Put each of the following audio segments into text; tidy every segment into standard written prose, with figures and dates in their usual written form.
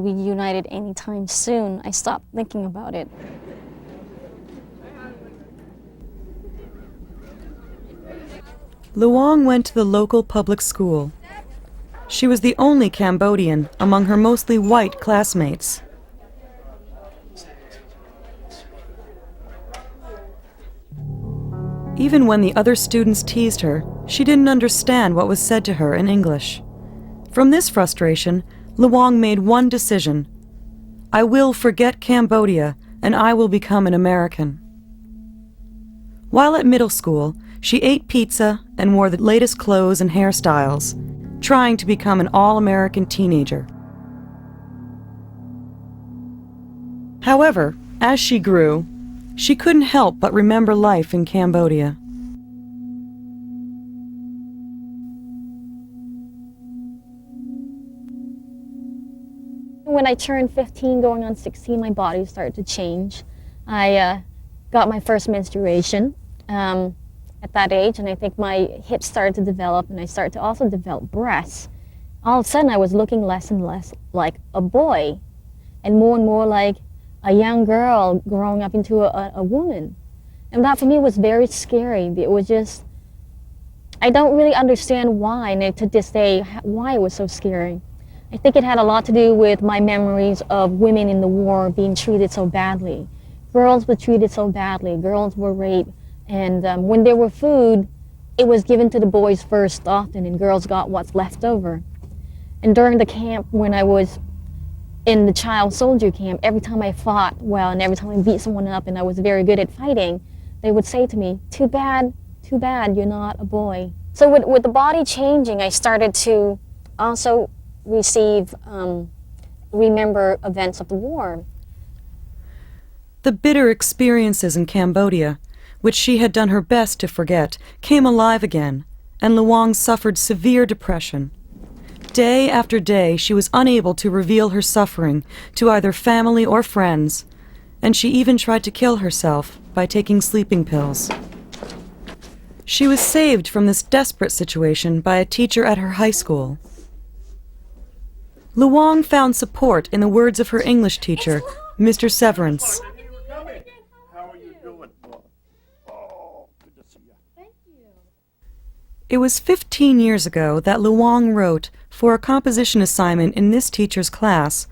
be reunited anytime soon, I stopped thinking about it. Loung Ung went to the local public school. She was the only Cambodian among her mostly white classmates. Even when the other students teased her, she didn't understand what was said to her in English. From this frustration, Loung Ung made one decision: I will forget Cambodia and I will become an American. While at middle school, she ate pizza and wore the latest clothes and hairstyles, trying to become an all-American teenager. However, as she grew, she couldn't help but remember life in Cambodia. When I turned 15, going on 16, my body started to change. I got my first menstruation at that age, and I think my hips started to develop, and I started to also develop breasts. All of a sudden, I was looking less and less like a boy, and more like a young girl growing up into a woman. And that for me was very scary. It was just, I don't really understand why, and to this day, why it was so scary. I think it had a lot to do with my memories of women in the war being treated so badly. Girls were treated so badly, girls were raped, and when there were food, it was given to the boys first often, and girls got what's left over. And during the camp, when I was in the child soldier camp, every time I fought well and every time I beat someone up and I was very good at fighting, they would say to me, too bad, you're not a boy. So with the body changing, I started to also remember events of the war. The bitter experiences in Cambodia, which she had done her best to forget, came alive again, and Loung Ung suffered severe depression. Day after day, she was unable to reveal her suffering to either family or friends, and she even tried to kill herself by taking sleeping pills. She was saved from this desperate situation by a teacher at her high school. Loung Ung found support in the words of her English teacher, Mr. Severance. How are you doing? Oh, good to see you. Thank you. It was 15 years ago that Loung Ung wrote for a composition assignment in this teacher's class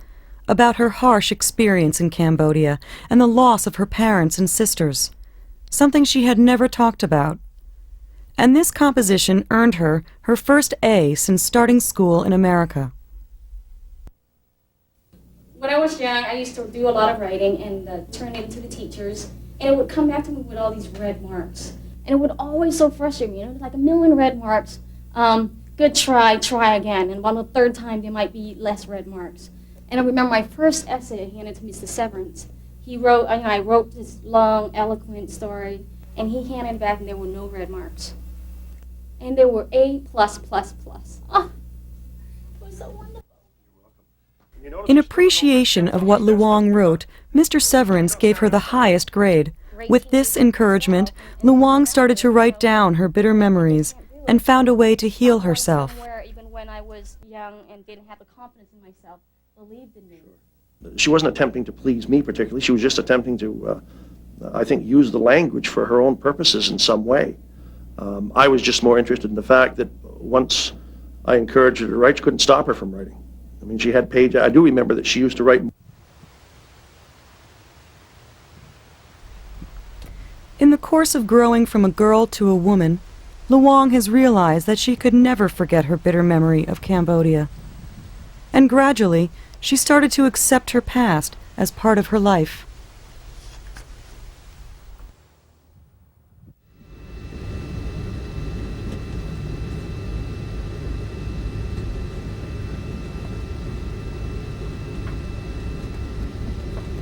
about her harsh experience in Cambodia and the loss of her parents and sisters, something she had never talked about. And this composition earned her her first A since starting school in America. When I was young, I used to do a lot of writing and turn it to the teachers, and it would come back to me with all these red marks. And it would always so frustrate me, like a million red marks. Good try again. And on the third time, there might be less red marks. And I remember my first essay I handed to Mr. Severance. I wrote this long, eloquent story, and he handed it back, and there were no red marks. And there were A+++. Oh, it was so wonderful. In appreciation of what Loung Ung wrote, Mr. Severance gave her the highest grade. With this encouragement, Loung Ung started to write down her bitter memories and found a way to heal herself. Even when I was young and didn't have the confidence in myself, believed in me. She wasn't attempting to please me particularly. She was just attempting to, I think, use the language for her own purposes in some way. I was just more interested in the fact that once I encouraged her to write, she couldn't stop her from writing. I mean, she had pages. I do remember that she used to write. In the course of growing from a girl to a woman, Loung Ung has realized that she could never forget her bitter memory of Cambodia. And gradually, she started to accept her past as part of her life.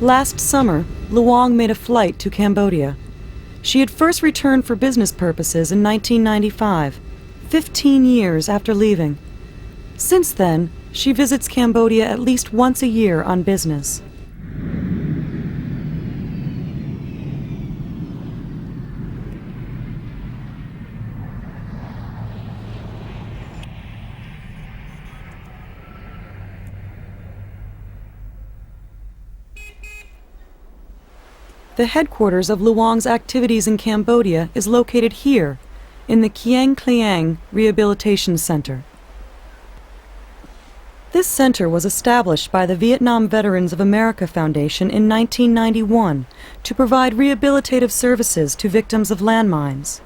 Last summer, Loung Ung made a flight to Cambodia. She had first returned for business purposes in 1995, 15 years after leaving. Since then, she visits Cambodia at least once a year on business. The headquarters of Luang's activities in Cambodia is located here, in the Kieng Kliang Rehabilitation Center. This center was established by the Vietnam Veterans of America Foundation in 1991 to provide rehabilitative services to victims of landmines.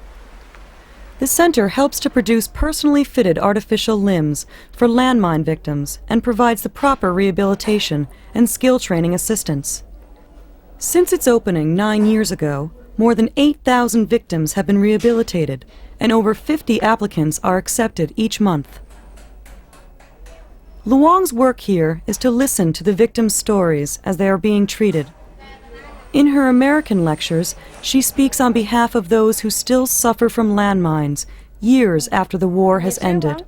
The center helps to produce personally fitted artificial limbs for landmine victims and provides the proper rehabilitation and skill training assistance. Since its opening 9 years ago, more than 8,000 victims have been rehabilitated, and over 50 applicants are accepted each month. Luang's work here is to listen to the victims' stories as they are being treated. In her American lectures, she speaks on behalf of those who still suffer from landmines years after the war has ended.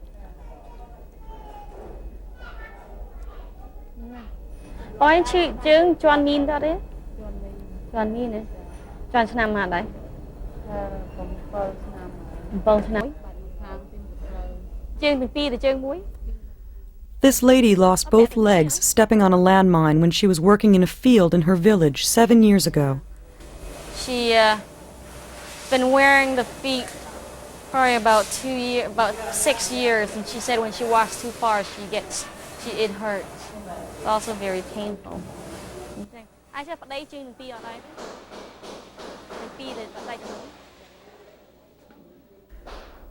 This lady lost both legs stepping on a landmine when she was working in a field in her village 7 years ago. She been wearing the feet probably about 6 years, and she said when she walks too far, it hurts. It's also very painful.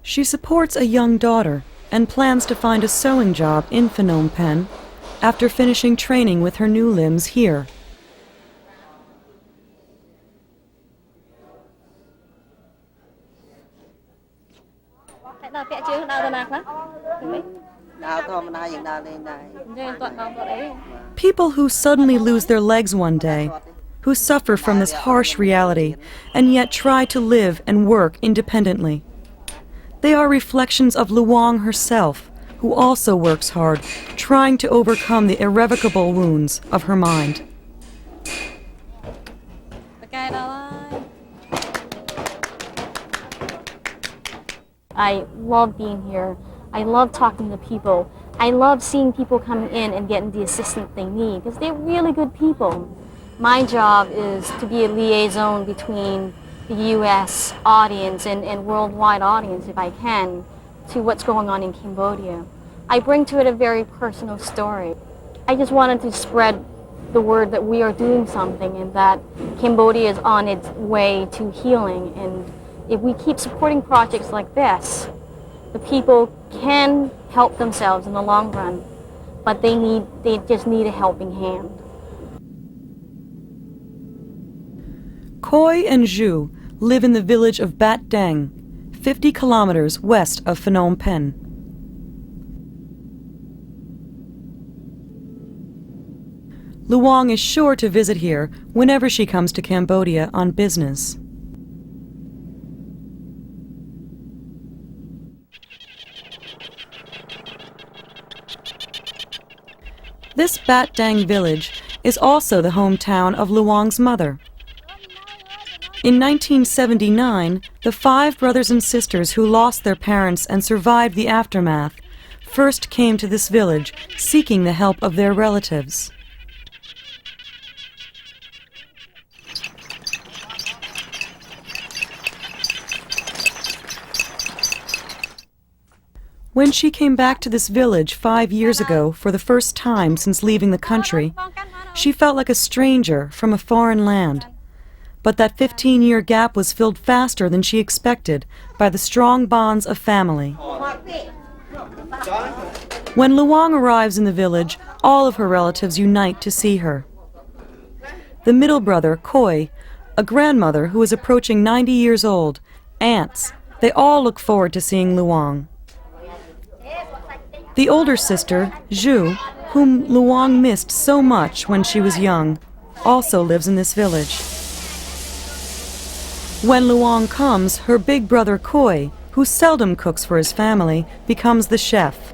She supports a young daughter and plans to find a sewing job in Phnom Penh after finishing training with her new limbs here. People who suddenly lose their legs one day, who suffer from this harsh reality, and yet try to live and work independently. They are reflections of Loung herself, who also works hard, trying to overcome the irrevocable wounds of her mind. I love being here. I love talking to people. I love seeing people coming in and getting the assistance they need, because they're really good people. My job is to be a liaison between the U.S. audience and worldwide audience, if I can, to what's going on in Cambodia. I bring to it a very personal story. I just wanted to spread the word that we are doing something and that Cambodia is on its way to healing. And if we keep supporting projects like this, the people can help themselves in the long run, but they just need a helping hand. Khoi and Zhu live in the village of Bat Dang, 50 kilometers west of Phnom Penh. Loung is sure to visit here whenever she comes to Cambodia on business. This Bat Dang village is also the hometown of Luang's mother. In 1979, the 5 brothers and sisters who lost their parents and survived the aftermath first came to this village seeking the help of their relatives. When she came back to this village 5 years ago for the first time since leaving the country, she felt like a stranger from a foreign land. But that 15-year gap was filled faster than she expected by the strong bonds of family. When Loung arrives in the village, all of her relatives unite to see her. The middle brother, Khoi, a grandmother who is approaching 90 years old, aunts, they all look forward to seeing Loung. The older sister, Zhu, whom Loung missed so much when she was young, also lives in this village. When Loung comes, her big brother Khoi, who seldom cooks for his family, becomes the chef.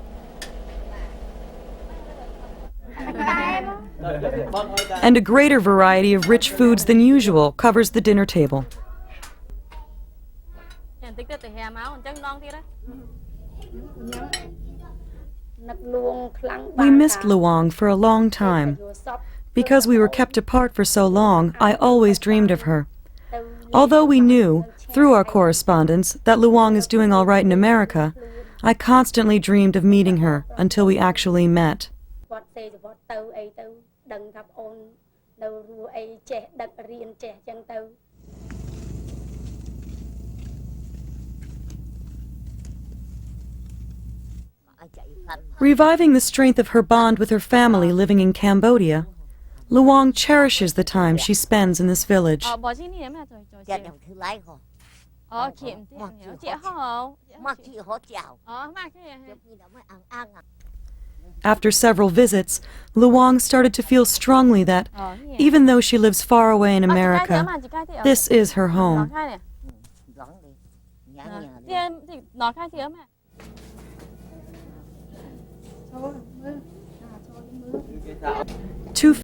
And a greater variety of rich foods than usual covers the dinner table. We missed Loung for a long time, Because we were kept apart for so long, I always dreamed of her. Although we knew, through our correspondence, that Loung Ung is doing all right in America, I constantly dreamed of meeting her until we actually met. Reviving the strength of her bond with her family living in Cambodia, Loung Ung cherishes the time she spends in this village. Bỏ chiếc nĩa mà rồi Dạ chị. nhầm thứ lấy không? Chị em nhớ chị hả? Mặc chị hỗ chào. Mặc cái này. Giống như là mới ăn ăn à. After several visits, Loung Ung started to feel strongly that, even though she lives far away in America, this is her home. Gọn đi. Nhã nhã đi. Thì em thì nói khai thía mà. Two